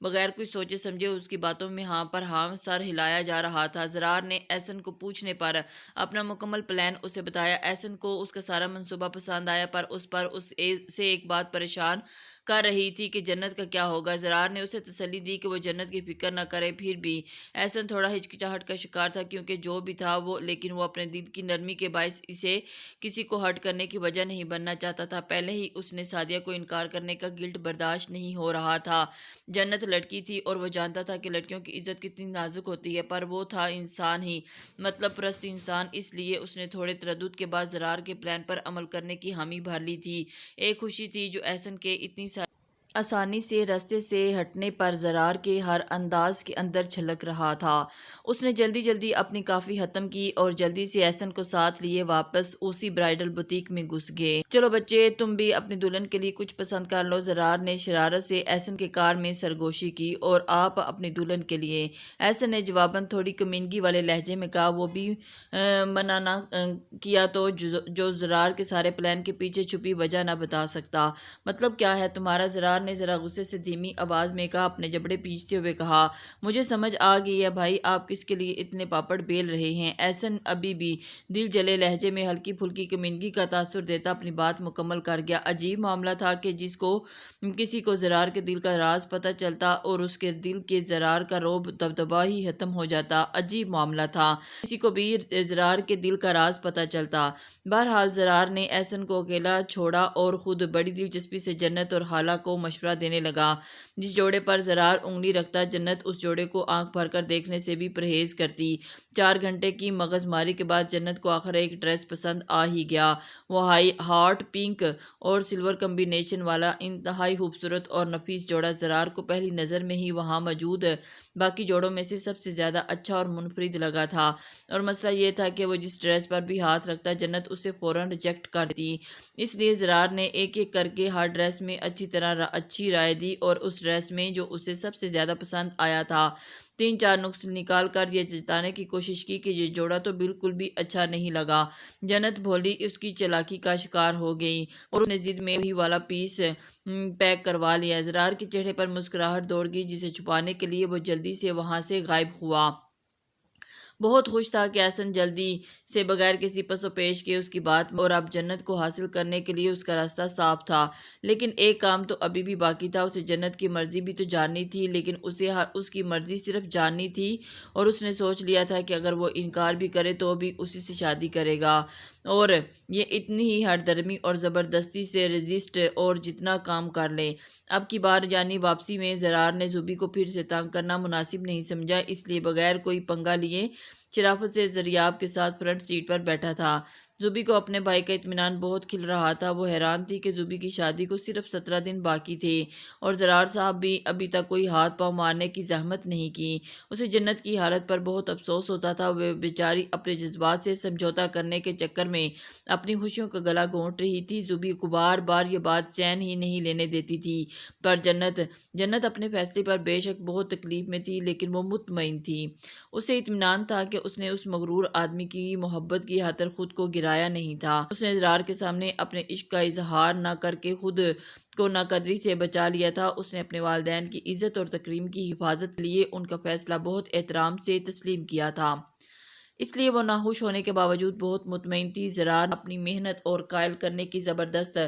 بغیر کچھ سوچے سمجھے اس کی باتوں میں ہاں پر ہاں سر ہلایا جا رہا تھا۔ زرار نے احسن کو پوچھنے پر اپنا مکمل پلان اسے بتایا۔ احسن کو اس کا سارا منصوبہ پسند آیا، پر اس سے ایک بات پریشان کر رہی تھی کہ جنت کا کیا ہوگا۔ زرار نے اسے تسلی دی کہ وہ جنت کی فکر نہ کرے۔ پھر بھی احسن تھوڑا ہچکچاہٹ کا شکار تھا، کیونکہ جو بھی تھا لیکن وہ اپنے دل کی نرمی کے باعث اسے کسی کو ہرٹ کرنے کی وجہ نہیں بننا چاہتا تھا۔ پہلے ہی اس نے سعدیہ کو انکار کرنے کا گلٹ برداشت نہیں ہو رہا تھا۔ جنت لڑکی تھی اور وہ جانتا تھا کہ لڑکیوں کی عزت کتنی نازک ہوتی ہے، پر وہ تھا انسان ہی، مطلب پرست انسان، اس لیے اس نے تھوڑے تردد کے بعد زرار کے پلان پر عمل کرنے کی حامی بھر لی تھی۔ ایک خوشی تھی جو احسن کے اتنی آسانی سے راستے سے ہٹنے پر زرار کے ہر انداز کے اندر چھلک رہا تھا۔ اس نے جلدی اپنی کافی ختم کی اور جلدی سے احسن کو ساتھ لیے واپس اسی برائڈل بوتیک میں گھس گئے۔ چلو بچے، تم بھی اپنی دلہن کے لیے کچھ پسند کر لو، زرار نے شرارت سے احسن کے کار میں سرگوشی کی۔ اور آپ اپنی دلہن کے لیے؟ احسن نے جواباً تھوڑی کمینگی والے لہجے میں کہا۔ وہ بھی منع نہ کیا تو جو زرار کے سارے پلان کے پیچھے چھپی وجہ نہ بتا سکتا۔ مطلب کیا ہے تمہارا؟ زرار نے ذرا غصے سے دھیمی آواز میں کہا، اپنے جبڑے پیچھتے ہوئے کہا۔ مجھے سمجھ آ گئی ہے بھائی، آپ کس کے لیے اتنے پاپڑ بیل رہے ہیں۔ احسن ابھی بھی دل جلے لہجے میں ہلکی پھلکی کمینگی کا تاثر دیتا اپنی بات مکمل کر گیا۔ عجیب معاملہ تھا کہ کسی کو زرار کے دل کا راز پتہ چلتا اور اس کے دل کے زرار کا رعب دبدبا ہی ختم ہو جاتا۔ عجیب معاملہ تھا، کسی کو بھی زرار کے دل کا راز پتہ چلتا۔ بہرحال زرار نے احسن کو اکیلا چھوڑا اور خود بڑی دلچسپی سے جنت اور حالہ کو مشورہ دینے لگا۔ جس جوڑے پر زرار انگلی رکھتا، جنت اس جوڑے کو آنکھ بھر کر دیکھنے سے بھی پرہیز کرتی۔ 4 گھنٹے کی مغز ماری کے بعد جنت کو آخر ایک ڈریس پسند آ ہی گیا۔ وہ ہاٹ پنک اور سلور کمبینیشن والا انتہائی خوبصورت اور نفیس جوڑا زرار کو پہلی نظر میں ہی وہاں موجود باقی جوڑوں میں سے سب سے زیادہ اچھا اور منفرد لگا تھا۔ اور مسئلہ یہ تھا کہ وہ جس ڈریس پر بھی ہاتھ رکھتا جنت اسے فوراً ریجیکٹ کر دیتی۔ اس لیے زرار نے ایک ایک کر کے ہر ڈریس میں اچھی رائے دی اور اس ڈریس میں جو اسے سب سے زیادہ پسند آیا تھا 3-4 نقص نکال کر یہ جتانے کی کوشش کی کہ یہ جوڑا تو بالکل بھی اچھا نہیں لگا۔ جنت بھولی اس کی چالاکی کا شکار ہو گئی اور اس نے ضد میں وہی والا پیس پیک کروا لیا۔ زرار کے چہرے پر مسکراہٹ دوڑ گئی، جسے چھپانے کے لیے وہ جلدی سے وہاں سے غائب ہوا۔ بہت خوش تھا کہ احسن جلدی سے بغیر کسی پس و پیش کے اس کی بات اور اب جنت کو حاصل کرنے کے لیے اس کا راستہ صاف تھا۔ لیکن ایک کام تو ابھی بھی باقی تھا، اسے جنت کی مرضی بھی تو جاننی تھی، لیکن اسے اس کی مرضی صرف جاننی تھی اور اس نے سوچ لیا تھا کہ اگر وہ انکار بھی کرے تو بھی اسی سے شادی کرے گا۔ اور یہ اتنی ہی ہر درمی اور زبردستی سے رجسٹ اور جتنا کام کر لے۔ اب کی بار یعنی واپسی میں زرار نے زوبی کو پھر سے تنگ کرنا مناسب نہیں سمجھا، اس لیے بغیر کوئی پنگا لیے شرافت سے زریاب کے ساتھ فرنٹ سیٹ پر بیٹھا تھا۔ زوبی کو اپنے بھائی کا اطمینان بہت کھل رہا تھا۔ وہ حیران تھی کہ زوبی کی شادی کو صرف 17 دن باقی تھے اور زرار صاحب بھی ابھی تک کوئی ہاتھ پاؤں مارنے کی زحمت نہیں کی۔ اسے جنت کی حالت پر بہت افسوس ہوتا تھا۔ وہ بیچاری اپنے جذبات سے سمجھوتہ کرنے کے چکر میں اپنی خوشیوں کا گلا گھونٹ رہی تھی۔ زوبی کو بار بار یہ بات چین ہی نہیں لینے دیتی تھی، پر جنت اپنے فیصلے پر بے شک بہت تکلیف میں تھی، لیکن وہ مطمئن تھی۔ اسے اطمینان تھا کہ اس نے اس مغرور آدمی کی محبت کی خاطر خود کو گرایا نہیں تھا۔ اس نے زرار کے سامنے اپنے عشق کا اظہار نہ کر کے خود کو ناقدری سے بچا لیا تھا۔ اس نے اپنے والدین کی عزت اور تکریم کی حفاظت کے لیے ان کا فیصلہ بہت احترام سے تسلیم کیا تھا، اس لیے وہ ناخوش ہونے کے باوجود بہت مطمئن تھی۔ زرار اپنی محنت اور قائل کرنے کی زبردست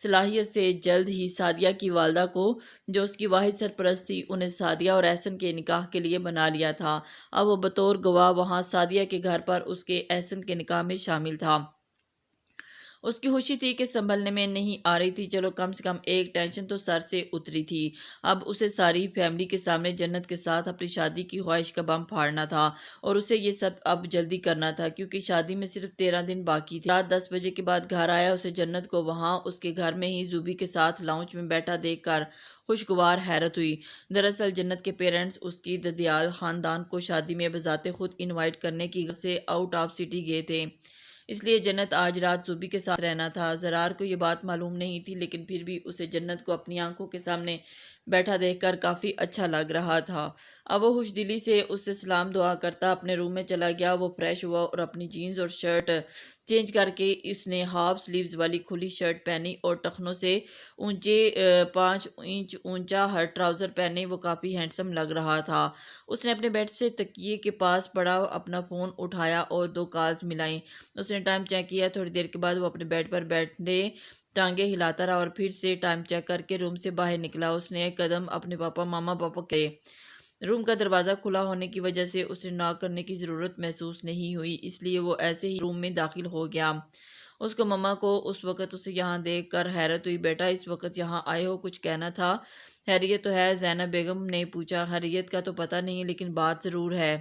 صلاحیت سے جلد ہی سعدیہ کی والدہ کو، جو اس کی واحد سرپرست تھی، انہیں سعدیہ اور احسن کے نکاح کے لیے بنا لیا تھا۔ اب وہ بطور گواہ وہاں سعدیہ کے گھر پر اس کے احسن کے نکاح میں شامل تھا۔ اس کی خوشی تھی کہ سنبھلنے میں نہیں آ رہی تھی۔ چلو کم سے کم ایک ٹینشن تو سر سے اتری تھی۔ اب اسے ساری فیملی کے سامنے جنت کے ساتھ اپنی شادی کی خواہش کا بم پھاڑنا تھا اور اسے یہ سب اب جلدی کرنا تھا، کیونکہ شادی میں صرف 13 دن باقی تھے۔ رات 10 بجے کے بعد گھر آیا۔ اسے جنت کو وہاں اس کے گھر میں ہی زوبی کے ساتھ لاؤنج میں بیٹھا دیکھ کر خوشگوار حیرت ہوئی۔ دراصل جنت کے پیرنٹس اس کی ددیال خاندان کو شادی میں بذات خود انوائٹ کرنے کی غرض سے آؤٹ آف سٹی گئے تھے، اس لیے جنت آج رات زوبی کے ساتھ رہنا تھا۔ زرار کو یہ بات معلوم نہیں تھی، لیکن پھر بھی اسے جنت کو اپنی آنکھوں کے سامنے بیٹھا دیکھ کر کافی اچھا لگ رہا تھا۔ اب وہ خوش دلی سے اس سے سلام دعا کرتا اپنے روم میں چلا گیا۔ وہ فریش ہوا اور اپنی جینز اور شرٹ چینج کر کے اس نے ہاف سلیوز والی کھلی شرٹ پہنی اور ٹخنوں سے اونچے 5 انچ اونچا ہر ٹراؤزر پہنے۔ وہ کافی ہینڈسم لگ رہا تھا۔ اس نے اپنے بیڈ سے تکیے کے پاس پڑا اپنا فون اٹھایا اور 2 کالز ملائیں۔ اس نے ٹائم چیک کیا۔ تھوڑی دیر کے بعد وہ اپنے بیڈ پر بیٹھے ٹانگیں ہلاتا رہا اور پھر سے ٹائم چیک کر کے روم سے باہر نکلا۔ اس نے ایک قدم اپنے ماما پاپا کے روم کا دروازہ کھلا ہونے کی وجہ سے اسے ناک کرنے کی ضرورت محسوس نہیں ہوئی، اس لیے وہ ایسے ہی روم میں داخل ہو گیا۔ اس کو ماما کو اس وقت اسے یہاں دیکھ کر حیرت ہوئی۔ بیٹا اس وقت یہاں آئے ہو، کچھ کہنا تھا؟ خیریت تو ہے؟ زینب بیگم نے پوچھا۔ خیریت کا تو پتہ نہیں لیکن بات ضرور ہے،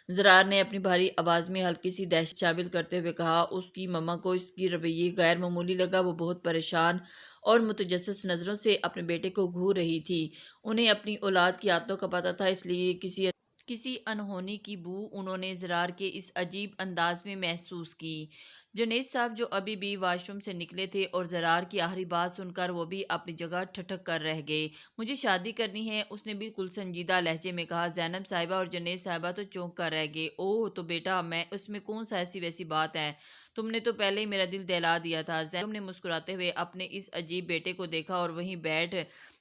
زرار نے اپنی بھاری آواز میں ہلکی سی دہشت شامل کرتے ہوئے کہا۔ اس کی ماما کو اس کی رویے غیر معمولی لگا۔ وہ بہت پریشان اور متجسس نظروں سے اپنے بیٹے کو گھور رہی تھی۔ انہیں اپنی اولاد کی عادتوں کا پتہ تھا، اس لیے کسی انہونی کی بو انہوں نے زرار کے اس عجیب انداز میں محسوس کی۔ جنید صاحب جو ابھی بھی واش روم سے نکلے تھے اور زرار کی آخری بات سن کر وہ بھی اپنی جگہ ٹھٹک کر رہ گئے۔ مجھے شادی کرنی ہے، اس نے بالکل سنجیدہ لہجے میں کہا۔ زینب صاحبہ اور جنید صاحبہ تو چونک کر رہ گئے۔ اوہ تو بیٹا اس میں کون سا ایسی ویسی بات ہے؟ تم نے تو پہلے ہی میرا دل دہلا دیا تھا۔ زینب نے مسکراتے ہوئے اپنے اس عجیب بیٹے کو دیکھا اور وہیں بیڈ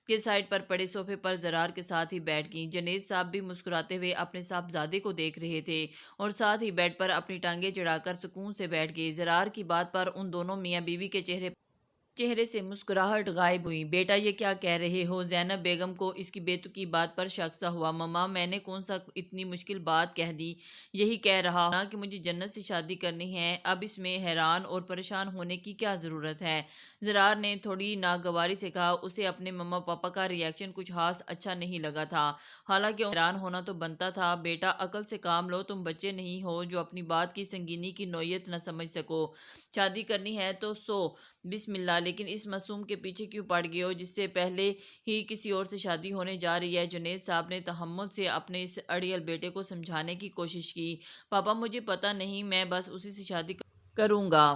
کے سائڈ پر پڑے صوفے پر زرار کے ساتھ ہی بیٹھ گئیں۔ جنید صاحب بھی مسکراتے ہوئے اپنے صاحبزادے کو دیکھ رہے تھے اور ساتھ ہی بیڈ پر اپنی ٹانگیں چڑھا کر سکون سے بیٹھ گئے۔ زرار کی بات پر ان دونوں میاں بیوی کے چہرے سے مسکراہٹ غائب ہوئی۔ بیٹا یہ کیا کہہ رہے ہو؟ زینب بیگم کو اس کی بے تکی بات پر شک سا ہوا۔ ماما میں نے کون سا اتنی مشکل بات کہہ دی؟ یہی کہہ رہا ہوں نا کہ مجھے جنت سے شادی کرنی ہے، اب اس میں حیران اور پریشان ہونے کی کیا ضرورت ہے؟ زرار نے تھوڑی ناگواری سے کہا۔ اسے اپنے ماما پاپا کا ریاکشن کچھ خاص اچھا نہیں لگا تھا، حالانکہ حیران ہونا تو بنتا تھا۔ بیٹا عقل سے کام لو، تم بچے نہیں ہو جو اپنی بات کی سنگینی کی نوعیت نہ سمجھ سکو۔ شادی کرنی ہے تو بسم اللہ، لیکن اس معصوم کے پیچھے کیوں پڑ گئے ہو جس سے پہلے ہی کسی اور سے شادی ہونے جا رہی ہے؟ جنید صاحب نے تحمل سے اپنے اس اڑیل بیٹے کو سمجھانے کی کوشش کی۔ پاپا مجھے پتہ نہیں، میں بس اسی سے شادی کروں گا۔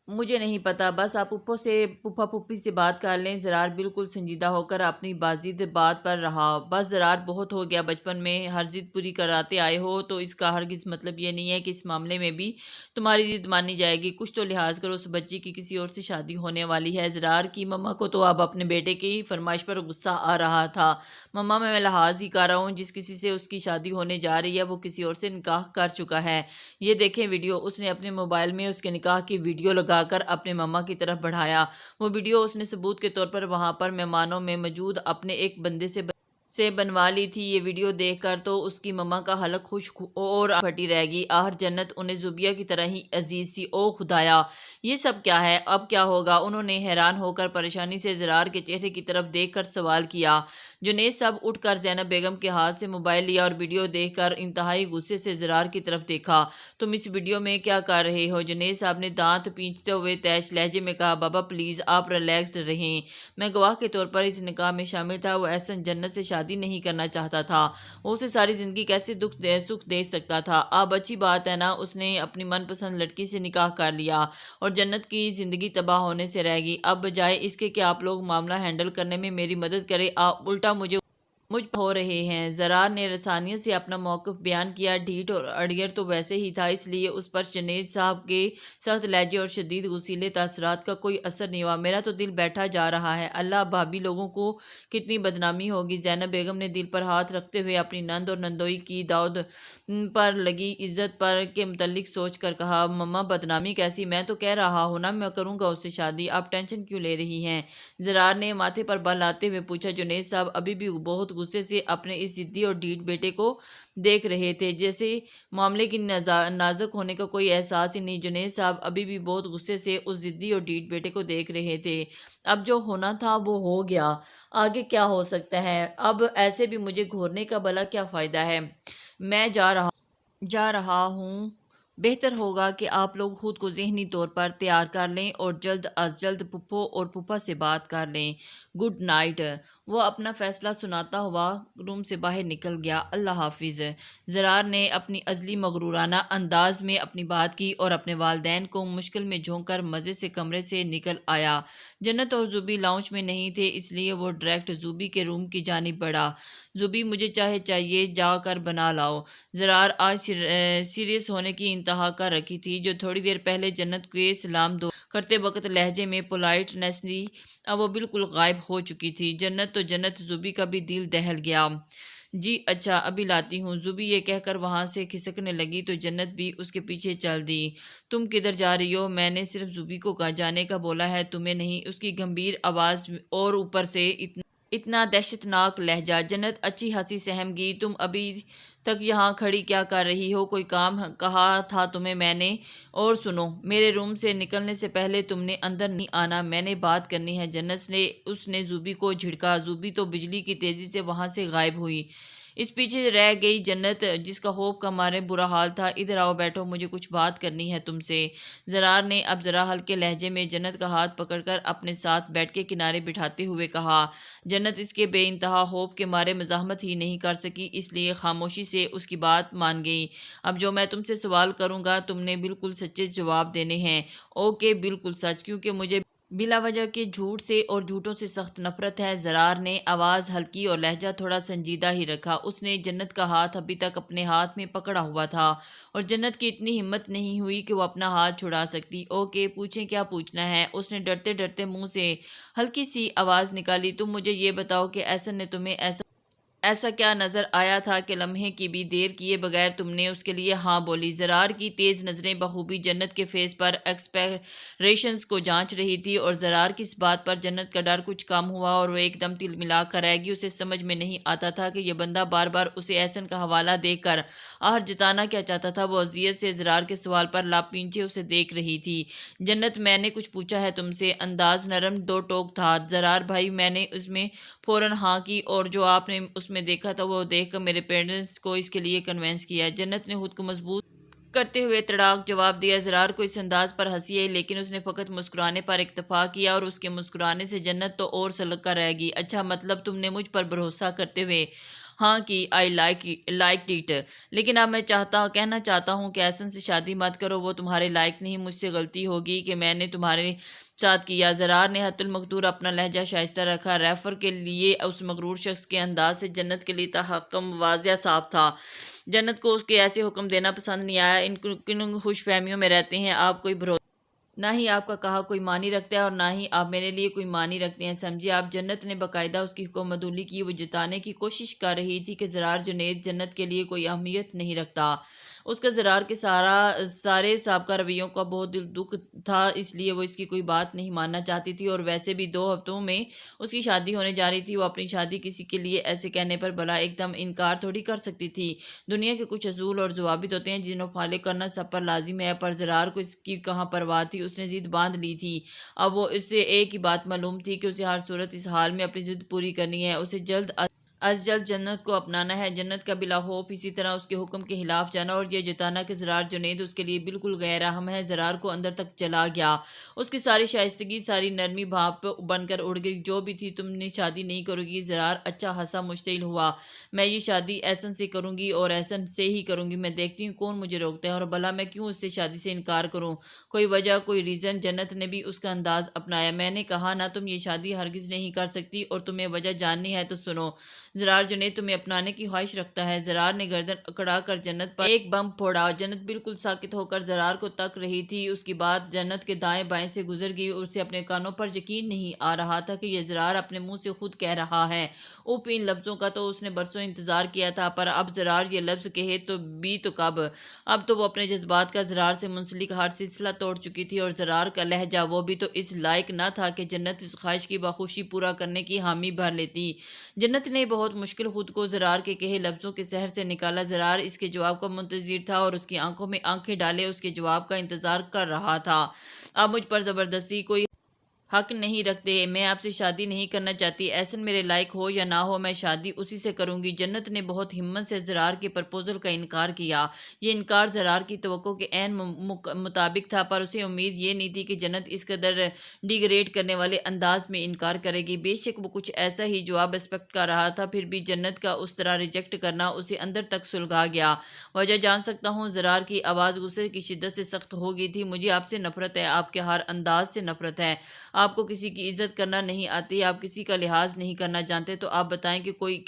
مجھے نہیں پتا، بس آپ پھپھا پھوپھی سے بات کر لیں۔ زرار بالکل سنجیدہ ہو کر اپنی بازید بات پر رہا۔ بس زرار بہت ہو گیا، بچپن میں ہر ضد پوری کراتے آئے ہو تو اس کا ہرگز مطلب یہ نہیں ہے کہ اس معاملے میں بھی تمہاری ضد مانی جائے گی۔ کچھ تو لحاظ کرو، اس بچی کی کسی اور سے شادی ہونے والی ہے۔ زرار کی ماما کو تو اب اپنے بیٹے کی فرمائش پر غصہ آ رہا تھا۔ ماما میں لحاظ ہی کر رہا ہوں، جس کسی سے اس کی شادی ہونے جا رہی ہے وہ کسی اور سے نکاح کر چکا ہے۔ یہ دیکھیں ویڈیو۔ اس نے اپنے موبائل میں اس کے نکاح کی ویڈیو لگا کر اپنے ماما کی طرف بڑھایا۔ وہ ویڈیو اس نے ثبوت کے طور پر وہاں پر مہمانوں میں موجود اپنے ایک بندے سے بنوا لی تھی۔ یہ ویڈیو دیکھ کر تو اس کی ماما کا حلق خشک اور پھٹی رہ گئی۔ آخر جنت انہیں زوبیہ کی طرح ہی عزیز تھی۔ او خدایا، یہ سب کیا ہے؟ اب کیا ہوگا؟ انہوں نے حیران ہو کر پریشانی سے زرار کے چہرے کی طرف دیکھ کر سوال کیا۔ جنید صاحب اٹھ کر زینب بیگم کے ہاتھ سے موبائل لیا اور ویڈیو دیکھ کر انتہائی غصے سے زرار کی طرف دیکھا۔ تم اس ویڈیو میں کیا کر رہے ہو؟ جنید صاحب نے دانت پینچتے ہوئے تیش لہجے میں کہا۔ بابا پلیز آپ ریلیکسڈ رہیں، میں گواہ کے طور پر اس نکاح میں شامل تھا۔ وہ احسن جنت سے شادی نہیں کرنا چاہتا تھا، وہ اسے ساری زندگی کیسے سکھ دے سکتا تھا؟ اب اچھی بات ہے نا، اس نے اپنی من پسند لڑکی سے نکاح کر لیا اور جنت کی زندگی تباہ ہونے سے رہ گئی۔ اب بجائے اس کے کہ آپ لوگ معاملہ ہینڈل کرنے میں میری مدد کریں، آپ الٹا مجھ پر ہو رہے ہیں۔ زرار نے رسانیت سے اپنا موقف بیان کیا۔ ڈھیٹ اور اڑیل تو ویسے ہی تھا، اس لیے اس پر جنید صاحب کے سخت لہجے اور شدید غصیلے تاثرات کا کوئی اثر نہیں ہوا۔ میرا تو دل بیٹھا جا رہا ہے، اللہ بھابھی لوگوں کو کتنی بدنامی ہوگی۔ زینب بیگم نے دل پر ہاتھ رکھتے ہوئے اپنی نند اور نندوئی کی داؤد پر لگی عزت پر کے متعلق سوچ کر کہا۔ ماما بدنامی کیسی؟ میں تو کہہ رہا ہوں نا میں کروں گا اس سے شادی، آپ ٹینشن کیوں لے رہی ہیں؟ زرار نے ماتھے پر بل لاتے ہوئے پوچھا۔ جنید صاحب ابھی بھی بہت غصے سے اپنے اس ضدی اور ڈھیٹ بیٹے کو دیکھ رہے تھے، جیسے معاملے کی نازک ہونے کا کوئی احساس ہی نہیں۔ جنید صاحب ابھی بھی بہت غصے سے اس ضدی اور ڈھیٹ بیٹے کو دیکھ رہے تھے۔ اب جو ہونا تھا وہ ہو گیا، آگے کیا ہو سکتا ہے؟ اب ایسے بھی مجھے گھورنے کا بھلا کیا فائدہ ہے؟ میں جا رہا ہوں، بہتر ہوگا کہ آپ لوگ خود کو ذہنی طور پر تیار کر لیں اور جلد از جلد پھپھو اور پھوپھا سے بات کر لیں۔ Good night. وہ اپنا فیصلہ سناتا ہوا روم سے باہر نکل گیا۔ اللہ حافظ۔ زرار نے اپنی ازلی مغرورانہ انداز میں اپنی بات کی اور اپنے والدین کو مشکل میں جھونک کر مزے سے کمرے سے نکل آیا۔ جنت اور زوبی لاؤنج میں نہیں تھے، اس لیے وہ ڈائریکٹ زوبی کے روم کی جانب بڑھا۔ زوبی مجھے چائے چاہیے، جا کر بنا لاؤ۔ زرار آج سیریس ہونے کی انتہا کر رکھی تھی، جو تھوڑی دیر پہلے جنت کے سلام دعا کرتے وقت لہجے میں پولائٹنیس تھی، اب وہ بالکل غائب ہو چکی تھی۔ جنت زوبی کا بھی دل دہل گیا۔ جی اچھا، ابھی لاتی ہوں۔ زوبی یہ کہہ کر وہاں سے کھسکنے لگی تو جنت بھی اس کے پیچھے چل دی۔ تم کدھر جا رہی ہو؟ میں نے صرف زوبی کو جانے کا بولا ہے، تمہیں نہیں۔ اس کی گمبھیر آواز اور اوپر سے اتنا دہشت ناک لہجہ۔ جنت اچھی خاصی سہم گئی۔ تم ابھی تک یہاں کھڑی کیا کر رہی ہو؟ کوئی کام کہا تھا تمہیں میں نے؟ اور سنو، میرے روم سے نکلنے سے پہلے تم نے اندر نہیں آنا، میں نے بات کرنی ہے۔ جنت نے اس نے زوبی کو جھڑکا۔ زوبی تو بجلی کی تیزی سے وہاں سے غائب ہوئی۔ اس پیچھے رہ گئی جنت، جس کا خوف کا مارے برا حال تھا۔ ادھر آؤ، بیٹھو، مجھے کچھ بات کرنی ہے تم سے۔ زرار نے اب ذرا ہلکے لہجے میں جنت کا ہاتھ پکڑ کر اپنے ساتھ بیڈ کے کنارے بٹھاتے ہوئے کہا۔ جنت اس کے بے انتہا خوف کے مارے مزاحمت ہی نہیں کر سکی، اس لیے خاموشی سے اس کی بات مان گئی۔ اب جو میں تم سے سوال کروں گا، تم نے بالکل سچے جواب دینے ہیں۔ اوکے، بالکل سچ، کیونکہ مجھے بلا وجہ کے جھوٹ سے اور جھوٹوں سے سخت نفرت ہے۔ زرار نے آواز ہلکی اور لہجہ تھوڑا سنجیدہ ہی رکھا۔ اس نے جنت کا ہاتھ ابھی تک اپنے ہاتھ میں پکڑا ہوا تھا اور جنت کی اتنی ہمت نہیں ہوئی کہ وہ اپنا ہاتھ چھڑا سکتی۔ اوکے، پوچھیں، کیا پوچھنا ہے؟ اس نے ڈرتے ڈرتے منہ سے ہلکی سی آواز نکالی۔ تم مجھے یہ بتاؤ کہ احسن نے تمہیں ایسا کیا نظر آیا تھا کہ لمحے کی بھی دیر کیے بغیر تم نے اس کے لیے ہاں بولی؟ زرار کی تیز نظریں بخوبی جنت کے فیس پر ایکسپریشنز کو جانچ رہی تھی، اور زرار کی اس بات پر جنت کا ڈر کچھ کم ہوا اور وہ ایک دم تل ملا کر رہ گئی۔ اسے سمجھ میں نہیں آتا تھا کہ یہ بندہ بار بار اسے احسن کا حوالہ دے کر آہر جتانا کیا چاہتا تھا۔ وہ اذیت سے زرار کے سوال پر لپینچے اسے دیکھ رہی تھی۔ جنت، میں نے کچھ پوچھا ہے تم سے؟ انداز نرم دو ٹوک تھا۔ زرار بھائی، میں نے اس میں فوراً ہاں کی، اور جو آپ نے اس میں دیکھا تھا وہ دیکھ کر میرے پیرنٹس کو اس کے لیے کنونس کیا۔ جنت نے خود کو مضبوط کرتے ہوئے تڑاک جواب دیا۔ زرار کو اس انداز پر ہنسی آئی، لیکن اس نے فقط مسکرانے پر اکتفا کیا، اور اس کے مسکرانے سے جنت تو اور سلک کر رہ گئی۔ اچھا، مطلب تم نے مجھ پر بھروسہ کرتے ہوئے ہاں کی؟ آئی لائک اٹ، لیکن اب میں کہنا چاہتا ہوں کہ احسن سے شادی مت کرو، وہ تمہارے لائق نہیں۔ مجھ سے غلطی ہوگی کہ میں نے تمہارے ساتھ کیا۔ زرار نے حت المقدور اپنا لہجہ شائستہ رکھا۔ ریفر کے لیے اس مغرور شخص کے انداز سے جنت کے لیے تحکم واضح صاف تھا۔ جنت کو اس کے ایسے حکم دینا پسند نہیں آیا۔ ان خوش فہمیوں میں رہتے ہیں، آپ کوئی بھروسہ نہ ہی آپ کا کہا کوئی معنی رکھتا ہے اور نہ ہی آپ میرے لیے کوئی معنی رکھتے ہیں، سمجھے آپ؟ جنت نے باقاعدہ اس کی حکم عدولی کی۔ وہ جتانے کی کوشش کر رہی تھی کہ زرار جنید جنت کے لیے کوئی اہمیت نہیں رکھتا۔ اس کا زرار کے سارے سابقہ رویوں کا بہت دل دکھ تھا، اس لیے وہ اس کی کوئی بات نہیں ماننا چاہتی تھی، اور ویسے بھی 2 ہفتوں میں اس کی شادی ہونے جا رہی تھی۔ وہ اپنی شادی کسی کے لیے ایسے کہنے پر بھلا ایک دم انکار تھوڑی کر سکتی تھی۔ دنیا کے کچھ اصول اور ضوابط ہوتے ہیں جنہیں فالو کرنا سب پر لازم ہے، پر زرار کو اس کی کہاں پرواہ تھی؟ اس نے ضد باندھ لی تھی۔ اب وہ اس سے ایک ہی بات معلوم تھی کہ اسے ہر صورت اس حال میں اپنی ضد پوری کرنی ہے، اسے جلد از جلد جنت کو اپنانا ہے۔ جنت کا بلا خوف اسی طرح اس کے حکم کے خلاف جانا اور یہ جتانا کہ زرار جنید اس کے لیے بالکل غیر اہم ہے، زرار کو اندر تک چلا گیا۔ اس کی ساری شائستگی، ساری نرمی بھاپ بن کر اڑ گئی۔ جو بھی تھی، تم نے شادی نہیں کرو گی؟ زرار اچھا خاصا مشتعل ہوا۔ میں یہ شادی احسن سے کروں گی اور احسن سے ہی کروں گی۔ میں دیکھتی ہوں کون مجھے روکتا ہے، اور بھلا میں کیوں اس سے شادی سے انکار کروں؟ کوئی وجہ، کوئی ریزن؟ جنت نے بھی اس کا انداز اپنایا۔ میں نے کہا نا، تم یہ شادی ہرگز نہیں کر سکتی، اور تمہیں وجہ جاننی ہے تو سنو۔ زرار جنید تمہیں اپنانے کی خواہش رکھتا ہے۔ زرار نے گردن اکڑا کر جنت پر ایک بم پھوڑا۔ جنت بالکل ساکت ہو کر زرار کو تک رہی تھی۔ اس کی بات جنت کے دائیں بائیں سے گزر گئی، اور اسے اپنے کانوں پر یقین نہیں آ رہا تھا کہ یہ زرار اپنے منہ سے خود کہہ رہا ہے۔ ان لفظوں کا تو اس نے برسوں انتظار کیا تھا، پر اب زرار یہ لفظ کہے تو کب؟ اب تو وہ اپنے جذبات کا زرار سے منسلک ہر سلسلہ توڑ چکی تھی، اور زرار کا لہجہ وہ بھی تو اس لائق نہ تھا کہ جنت اس خواہش کی بخوشی پورا کرنے کی حامی بھر لیتی۔ جنت نے بہت مشکل خود کو زرار کے کہے لفظوں کے زہر سے نکالا۔ زرار اس کے جواب کا منتظر تھا، اور اس کی آنکھوں میں آنکھیں ڈالے اس کے جواب کا انتظار کر رہا تھا۔ اب مجھ پر زبردستی کوئی حق نہیں رکھتے، میں آپ سے شادی نہیں کرنا چاہتی، احسن میرے لائق ہو یا نہ ہو میں شادی اسی سے کروں گی۔ جنت نے بہت ہمت سے زرار کے پرپوزل کا انکار کیا۔ یہ انکار زرار کی توقع کے عین مطابق تھا، پر اسے امید یہ نہیں تھی کہ جنت اس قدر ڈیگریڈ کرنے والے انداز میں انکار کرے گی۔ بے شک وہ کچھ ایسا ہی جواب ایکسپیکٹ کر رہا تھا، پھر بھی جنت کا اس طرح ریجیکٹ کرنا اسے اندر تک سلگا گیا۔ وجہ جان سکتا ہوں؟ زرار کی آواز غصے کی شدت سے سخت ہو گئی تھی۔ مجھے آپ سے نفرت ہے، آپ کے ہر انداز سے نفرت ہے۔ آپ کو کسی کی عزت کرنا نہیں آتی، آپ کسی کا لحاظ نہیں کرنا جانتے، تو آپ بتائیں کہ کوئی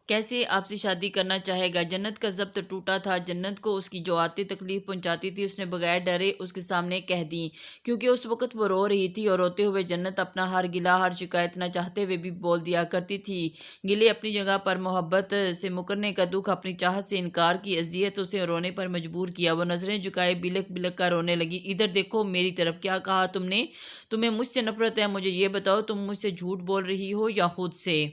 کیسے آپ سے شادی کرنا چاہے گا؟ جنت کا ضبط ٹوٹا تھا۔ جنت کو اس کی جو عورتیں تکلیف پہنچاتی تھی اس نے بغیر ڈرے اس کے سامنے کہہ دیں، کیونکہ اس وقت وہ رو رہی تھی، اور روتے ہوئے جنت اپنا ہر گلہ ہر شکایت نہ چاہتے ہوئے بھی بول دیا کرتی تھی۔ گلے اپنی جگہ پر، محبت سے مکرنے کا دکھ، اپنی چاہت سے انکار کی اذیت اسے رونے پر مجبور کیا۔ وہ نظریں جھکائے بلک بلک کر رونے لگی۔ ادھر دیکھو میری طرف، کیا کہا تم نے؟ تمہیں مجھ سے نفرت ہے؟ مجھے یہ بتاؤ تم مجھ سے جھوٹ بول رہی ہو یا خود سے؟